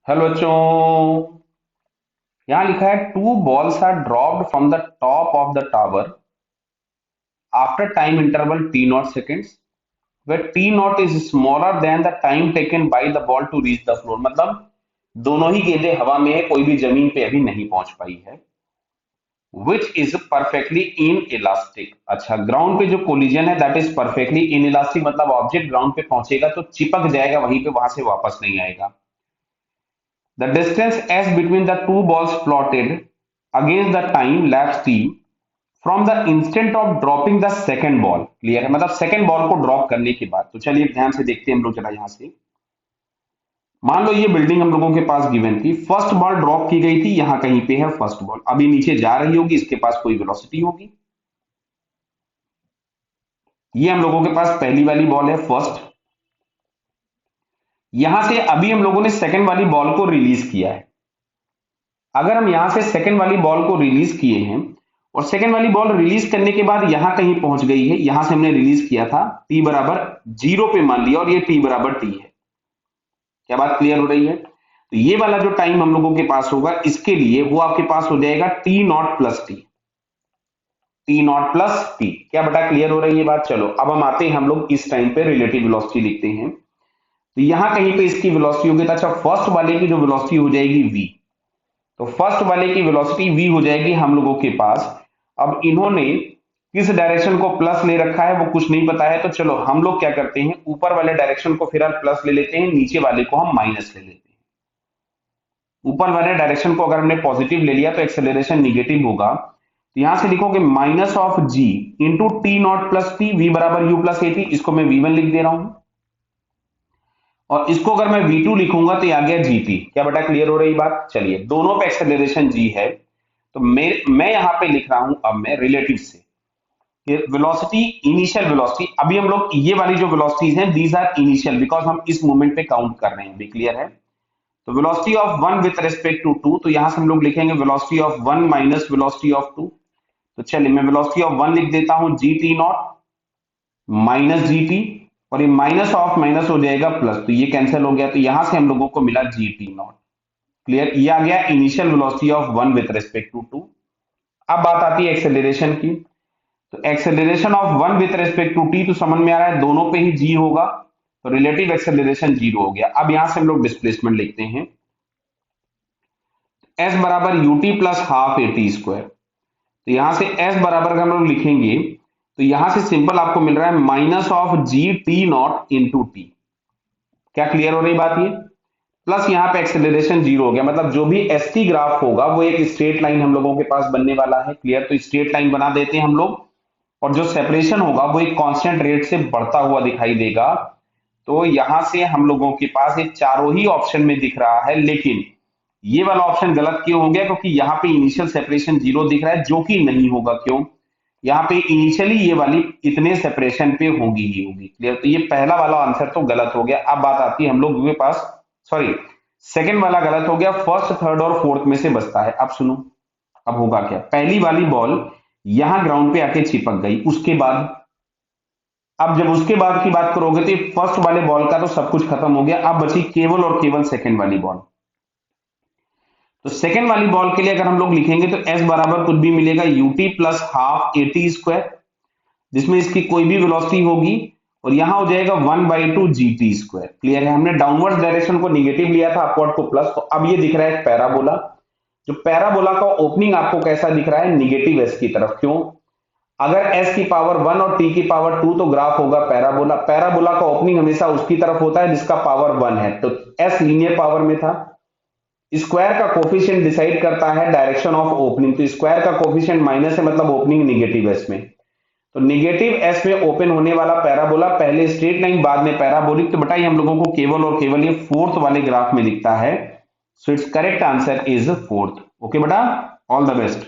Hello बच्चों। यहां लिखा है two balls are dropped from the top of the tower after time interval T naught seconds where T naught is smaller than the time taken by the ball to reach the floor. मतलब दोनों ही गेंदें हवा में है, कोई भी जमीन पे अभी नहीं पहुंच पाई है। Which is perfectly in elastic. अच्छा, ग्राउंड पे जो कोलिजन है that is perfectly in elastic, मतलब ऑब्जेक्ट ग्राउंड पे पहुंचेगा तो चिपक जाएगा वहीं पे, वहां से वापस नहीं आएगा। The distance s between the two balls plotted against the time lapse t from the instant of dropping the second ball। Clear है, मतलब सेकंड बॉल को ड्रॉप करने के बाद। तो चलिए ध्यान से देखते हैं हम लोग जरा यहां से। मान लो ये बिल्डिंग हम लोगों के पास गिवन थी, फर्स्ट बॉल ड्रॉप की गई थी, यहां कहीं पे है फर्स्ट बॉल, अभी नीचे जा रही होगी, इसके पास कोई वेलोसिटी होगी। ये हम लोगों के पास पहली वाली बॉल है फर्स्ट। यहां से अभी हम लोगों ने सेकंड वाली बॉल को रिलीज किया है। अगर हम यहां से सेकंड वाली बॉल को रिलीज किए हैं और सेकंड वाली बॉल रिलीज करने के बाद यहां कहीं पहुंच गई है, यहां से हमने रिलीज किया था टी बराबर 0 पे मान लिया और ये टी बराबर टी है। क्या बात क्लियर हो रही है? तो ये वाला जो टाइम हम लोगों के पास होगा इसके लिए वो आपके पास हो जाएगा T naught plus T. T naught plus T. क्या बेटा क्लियर हो रही है बात? चलो अब हम आते हैं, हम लोग इस टाइम पे रिलेटिव वेलोसिटी लिखते हैं। तो यहां कहीं पे इसकी वेलोसिटी होगी, तो अच्छा फर्स्ट वाले की जो वेलोसिटी हो जाएगी वी। तो फर्स्ट वाले की वेलोसिटी v हो जाएगी हम लोगों के पास। अब इन्होंने किस डायरेक्शन को प्लस ले रखा है वो कुछ नहीं पता है, तो चलो हम लोग क्या करते हैं, ऊपर वाले डायरेक्शन को फिलहाल प्लस ले लेते हैं, नीचे वाले को हम माइनस ले लेते हैं। ऊपर वाले डायरेक्शन को अगर हमने पॉजिटिव ले लिया तो एक्सेलरेशन निगेटिव होगा। तो यहां से लिखोगे minus of G into T naught plus T, V बराबर यू प्लस ए टी। इसको मैं वी वन लिख दे रहा हूं और इसको अगर मैं v2 लिखूंगा तो ये आ गया gt। क्या बेटा क्लियर हो रही बात? चलिए दोनों पे एक्सेलरेशन g है, तो मैं यहां पे लिख रहा हूं अब मैं रिलेटिव से वेलोसिटी, इनिशियल वेलोसिटी। अभी हम लोग ये वाली जो वेलोसिटीज हैं दीज आर इनिशियल, बिकॉज हम इस मोमेंट पे काउंट कर रहे हैं। भी क्लियर है? तो velocity of one with respect to two, तो यहां से हम लोग लिखेंगे velocity of one minus velocity of two. तो चलिए मैं वेलोसिटी ऑफ वन लिख देता हूं g t naught minus g t, और ये माइनस ऑफ माइनस हो जाएगा प्लस, तो ये कैंसिल हो गया, तो यहां से हम लोगों को मिला जी टी नॉट। क्लियर? ये आ गया initial velocity of one with respect to two. अब बात आती है एक्सेलरेशन की। तो acceleration of one with respect to two t समझ में आ रहा है दोनों पे ही जी होगा, तो रिलेटिव एक्सेलरेशन जीरो हो गया। अब यहां से हम लोग डिस्प्लेसमेंट लिखते हैं, एस बराबर UT plus half A T square. तो यहां से एस बराबर हम लोग लिखेंगे तो यहां से सिंपल आपको मिल रहा है minus of ji t not into T. क्या क्लियर हो रही बात? ये प्लस यहां पे एक्सेलरेशन जीरो हो गया, मतलब जो भी एस टी ग्राफ होगा वो एक स्ट्रेट लाइन हम लोगों के पास बनने वाला है। क्लियर? तो स्ट्रेट लाइन बना देते हैं हम लोग, और जो सेपरेशन होगा वो एक कांस्टेंट रेट से बढ़ता हुआ दिखाई देगा। तो यहां से हम लोगों के पास ये चारों ही ऑप्शन में दिख रहा है, लेकिन ये वाला ऑप्शन गलत क्यों हो गया? क्योंकि यहाँ पे इनिशियल सेपरेशन जीरो दिख रहा है, जो कि नहीं होगा। क्यों? यहाँ पे इनिशियली ये वाली इतने सेपरेशन पे होगी ही होगी। क्लियर? तो ये पहला वाला आंसर तो गलत हो गया। अब बात आती है हम लोग के पास, सॉरी सेकंड वाला गलत हो गया, फर्स्ट थर्ड और फोर्थ में से बचता है। अब सुनो, अब होगा क्या, पहली वाली बॉल यहां ग्राउंड पे आके चिपक गई, उसके बाद अब जब उसके बाद की बात करोगे तो फर्स्ट वाले बॉल का तो सब कुछ खत्म हो गया, अब बची केवल और केवल सेकंड वाली बॉल। तो सेकंड वाली बॉल के लिए अगर हम लोग लिखेंगे तो एस बराबर कुछ भी मिलेगा UT plus half A T square, जिसमें इसकी कोई भी वेलोसिटी होगी, और यहां हो जाएगा 1/2 जी टी स्क्वायर। क्लियर है? हमने डाउनवर्ड डायरेक्शन को निगेटिव लिया था, अपवर्ड को प्लस। तो अब ये दिख रहा है पैराबोला। जो पैराबोला का ओपनिंग आपको कैसा दिख रहा है? निगेटिव एस की तरफ। क्यों? अगर एस की पावर 1 और टी की पावर 2 तो ग्राफ होगा पैराबोला। पैराबोला का ओपनिंग हमेशा उसकी तरफ होता है जिसका पावर 1 है, तो एस लीनियर पावर में था। स्क्वायर का कोफिशिएंट डिसाइड करता है डायरेक्शन ऑफ ओपनिंग, तो स्क्वायर का कोफिशिएंट माइनस है, मतलब ओपनिंग निगेटिव एस में। तो निगेटिव एस में ओपन होने वाला पैराबोला पहले स्ट्रेट लाइन बाद में पैराबोलिक, तो बताइए हम लोगों को केवल और केवल ये फोर्थ वाले ग्राफ में दिखता है। So it's correct answer is fourth. Okay बेटा, ऑल द बेस्ट।